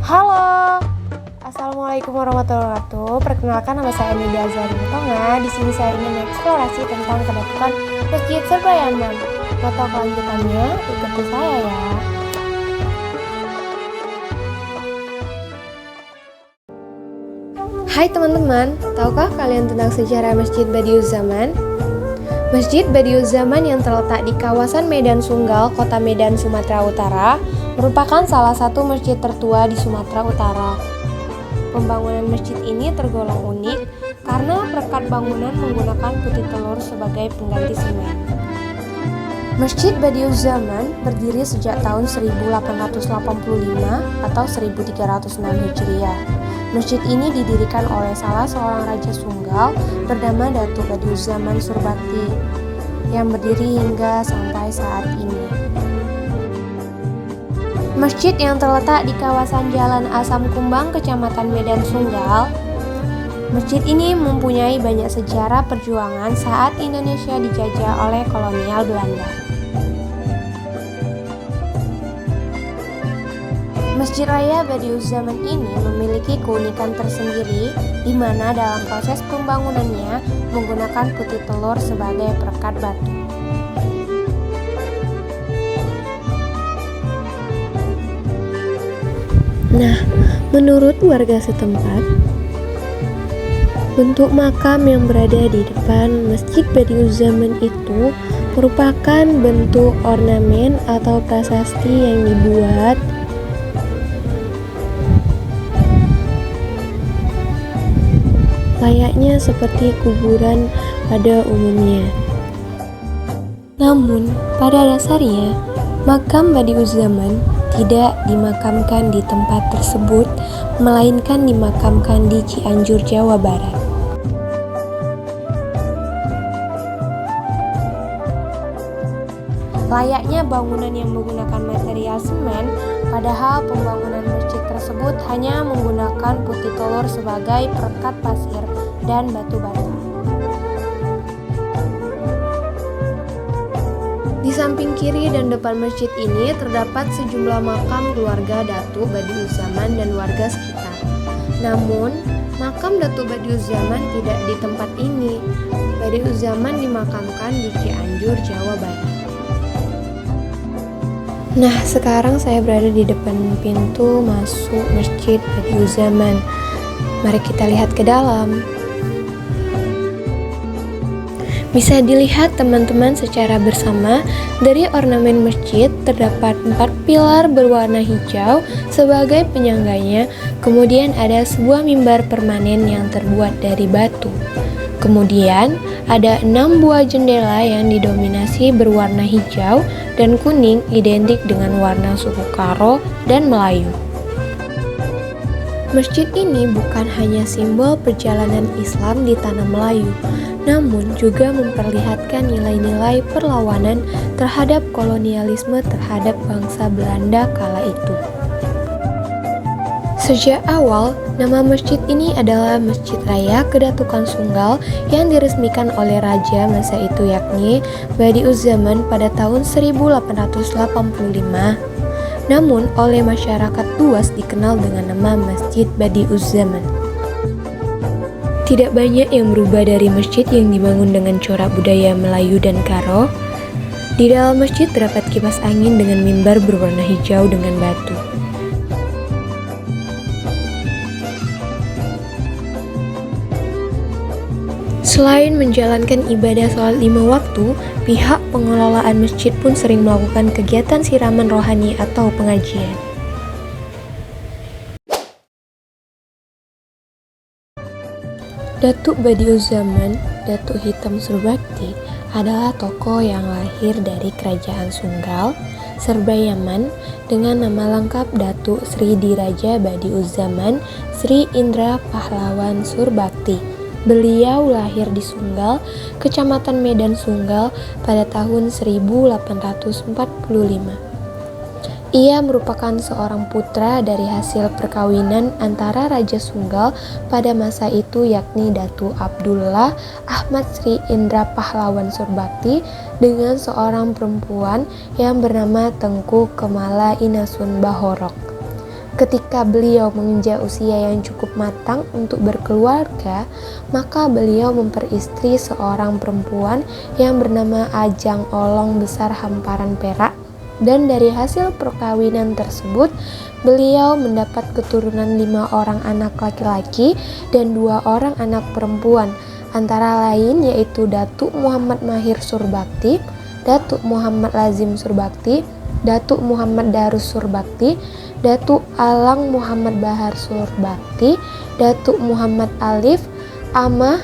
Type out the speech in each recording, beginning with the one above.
Halo, assalamualaikum warahmatullahi wabarakatuh. Perkenalkan, nama saya Nidia Azhari Tonga. Di sini saya ingin mengeksplorasi tentang kedatangan Masjid Serbayaman. Mau tahu kelanjutannya? Ikuti saya ya. Hai teman-teman, tahukah kalian tentang sejarah Masjid Badiuzaman? Masjid Badiuzaman yang terletak di kawasan Medan Sunggal, Kota Medan, Sumatera Utara, merupakan salah satu masjid tertua di Sumatera Utara. Pembangunan masjid ini tergolong unik karena perekat bangunan menggunakan putih telur sebagai pengganti semen. Masjid Badiuzaman berdiri sejak tahun 1885 atau 1306 Hijriah. Masjid ini didirikan oleh salah seorang Raja Sunggal bernama Datuk Badiuzaman Surbakti yang berdiri hingga sampai saat ini. Masjid yang terletak di kawasan Jalan Asam Kumbang, Kecamatan Medan Sunggal. Masjid ini mempunyai banyak sejarah perjuangan saat Indonesia dijajah oleh kolonial Belanda. Masjid Raya Badiuzaman ini memiliki keunikan tersendiri di mana dalam proses pembangunannya menggunakan putih telur sebagai perekat batu. Nah, menurut warga setempat, bentuk makam yang berada di depan Masjid Badiuzaman itu merupakan bentuk ornamen atau prasasti yang dibuat layaknya seperti kuburan pada umumnya. Namun, pada dasarnya, makam Badiuzaman tidak dimakamkan di tempat tersebut, melainkan dimakamkan di Cianjur, Jawa Barat. Layaknya bangunan yang menggunakan material semen, padahal pembangunan masjid tersebut hanya menggunakan putih telur sebagai perekat pasir dan batu bata. Di samping kiri dan depan masjid ini terdapat sejumlah makam keluarga Datuk Badiuzaman dan warga sekitar. Namun, makam Datuk Badiuzaman tidak di tempat ini. Badiuzaman dimakamkan di Cianjur, Jawa Barat. Nah, sekarang saya berada di depan pintu masuk Masjid Badiuzaman. Mari kita lihat ke dalam. Bisa dilihat teman-teman secara bersama, dari ornamen masjid terdapat 4 pilar berwarna hijau sebagai penyangganya. Kemudian ada sebuah mimbar permanen yang terbuat dari batu. Kemudian ada 6 buah jendela yang didominasi berwarna hijau dan kuning, identik dengan warna suku Karo dan Melayu. Masjid ini bukan hanya simbol perjalanan Islam di tanah Melayu, namun juga memperlihatkan nilai-nilai perlawanan terhadap kolonialisme terhadap bangsa Belanda kala itu. Sejak awal, nama masjid ini adalah Masjid Raya Kedatukan Sunggal yang diresmikan oleh raja masa itu, yakni Badiuzaman pada tahun 1885. Namun, oleh masyarakat luas dikenal dengan nama Masjid Badiuzaman. Tidak banyak yang berubah dari masjid yang dibangun dengan corak budaya Melayu dan Karo. Di dalam masjid terdapat kipas angin dengan mimbar berwarna hijau dengan batu. Selain menjalankan ibadah sholat 5 waktu, pihak pengelolaan masjid pun sering melakukan kegiatan siraman rohani atau pengajian. Datuk Badiuzaman, Datuk Hitam Surbakti, adalah tokoh yang lahir dari Kerajaan Sunggal, Serba Yaman dengan nama lengkap Datuk Sri Diraja Badiuzzaman Sri Indra Pahlawan Surbakti. Beliau lahir di Sunggal, Kecamatan Medan Sunggal pada tahun 1845. Ia merupakan seorang putra dari hasil perkawinan antara Raja Sunggal pada masa itu yakni Datu Abdullah Ahmad Sri Indra Pahlawan Surbakti dengan seorang perempuan yang bernama Tengku Kemala Inasun Bahorok. Ketika beliau menginjak usia yang cukup matang untuk berkeluarga, maka beliau memperistri seorang perempuan yang bernama Ajang Olong Besar Hamparan Perak. Dan dari hasil perkawinan tersebut, beliau mendapat keturunan 5 orang anak laki-laki dan 2 orang anak perempuan, antara lain yaitu Datuk Muhammad Mahir Surbakti, Datuk Muhammad Lazim Surbakti, Datuk Muhammad Darus Surbakti, Datuk Alang Muhammad Bahar Surbakti, Datuk Muhammad Alif, Amah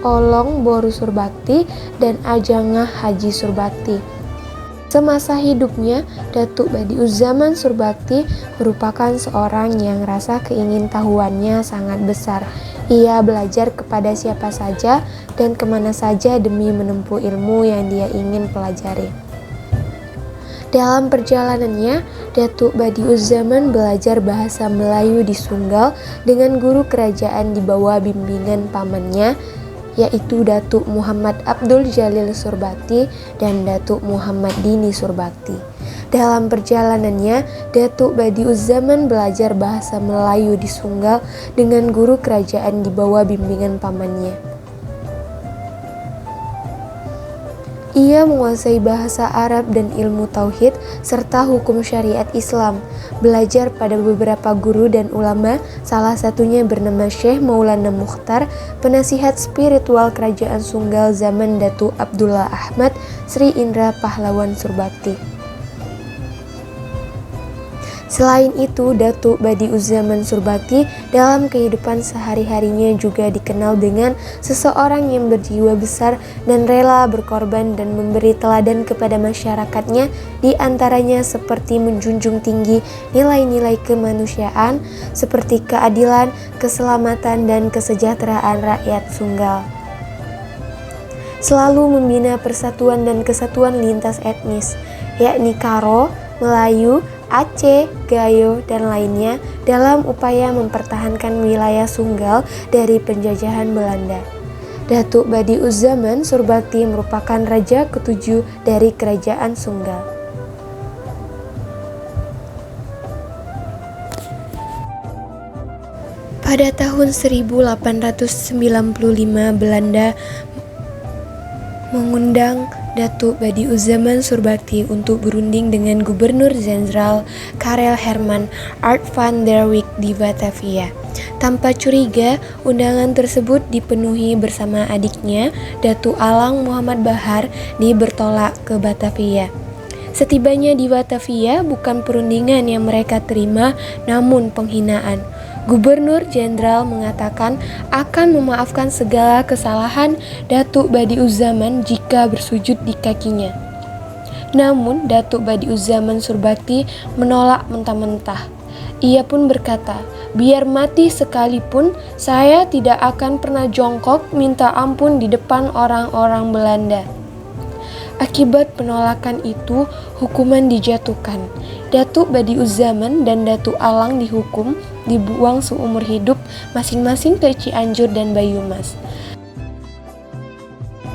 Olong Boru Surbakti, dan Ajangah Haji Surbakti. Semasa hidupnya, Datuk Badiuzzaman Surbakti merupakan seorang yang rasa keingintahuannya sangat besar. Ia belajar kepada siapa saja dan kemana saja demi menempuh ilmu yang dia ingin pelajari. Dalam perjalanannya, Datuk Badiuzzaman belajar bahasa Melayu di Sunggal dengan guru kerajaan di bawah bimbingan pamannya, yaitu Datuk Muhammad Abdul Jalil Surbakti dan Datuk Muhammad Dini Surbakti. Dalam perjalanannya, Datuk Badiuzzaman belajar bahasa Melayu di Sunggal dengan guru kerajaan di bawah bimbingan pamannya. Ia menguasai bahasa Arab dan ilmu tauhid serta hukum syariat Islam. Belajar pada beberapa guru dan ulama, salah satunya bernama Syekh Maulana Mukhtar, penasihat spiritual Kerajaan Sunggal zaman Datuk Abdullah Ahmad Sri Indra Pahlawan Surbakti. Selain itu, Datuk Badiuzzaman Surbakti dalam kehidupan sehari-harinya juga dikenal dengan seseorang yang berjiwa besar dan rela berkorban dan memberi teladan kepada masyarakatnya, di antaranya seperti menjunjung tinggi nilai-nilai kemanusiaan seperti keadilan, keselamatan, dan kesejahteraan rakyat Sunggal. Selalu membina persatuan dan kesatuan lintas etnis, yakni Karo, Melayu, Aceh, Gayo, dan lainnya dalam upaya mempertahankan wilayah Sunggal dari penjajahan Belanda. Datuk Badiuzzaman Surbakti merupakan raja ke-7 dari Kerajaan Sunggal. Pada tahun 1895, Belanda mengundang Datuk Badiuzzaman Surbakti untuk berunding dengan Gubernur Jenderal Karel Herman Art van der Wijk di Batavia. Tanpa curiga, undangan tersebut dipenuhi bersama adiknya, Datuk Alang Muhammad Bahar, di bertolak ke Batavia. Setibanya di Batavia, bukan perundingan yang mereka terima, namun penghinaan. Gubernur Jenderal mengatakan akan memaafkan segala kesalahan Datuk Badiuzzaman jika bersujud di kakinya. Namun Datuk Badiuzzaman Surbakti menolak mentah-mentah. Ia pun berkata, "Biar mati sekalipun, saya tidak akan pernah jongkok minta ampun di depan orang-orang Belanda." Akibat penolakan itu, hukuman dijatuhkan. Datuk Badiuzzaman dan Datuk Alang dihukum, dibuang seumur hidup masing-masing ke Cianjur dan Banyumas.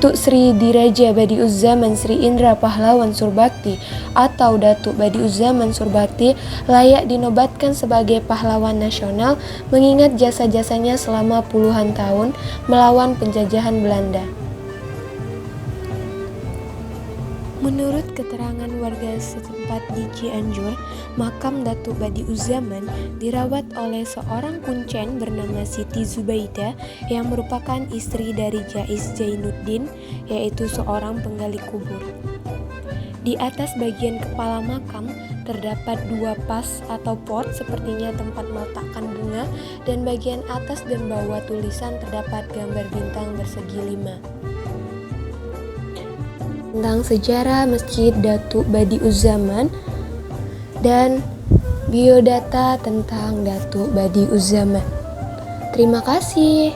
Datuk Sri Diraja Badiuzzaman Sri Indra Pahlawan Surbakti atau Datuk Badiuzzaman Surbakti layak dinobatkan sebagai pahlawan nasional mengingat jasa-jasanya selama puluhan tahun melawan penjajahan Belanda. Menurut keterangan warga setempat di Cianjur, makam Datuk Badiuzzaman dirawat oleh seorang kuncen bernama Siti Zubaidah yang merupakan istri dari Jais Jainuddin, yaitu seorang penggali kubur. Di atas bagian kepala makam terdapat 2 pas atau pot sepertinya tempat meletakkan bunga, dan bagian atas dan bawah tulisan terdapat gambar bintang bersegi 5. tentang sejarah Masjid Datuk Badiuz Zaman dan biodata tentang Datuk Badiuz Zaman. Terima kasih.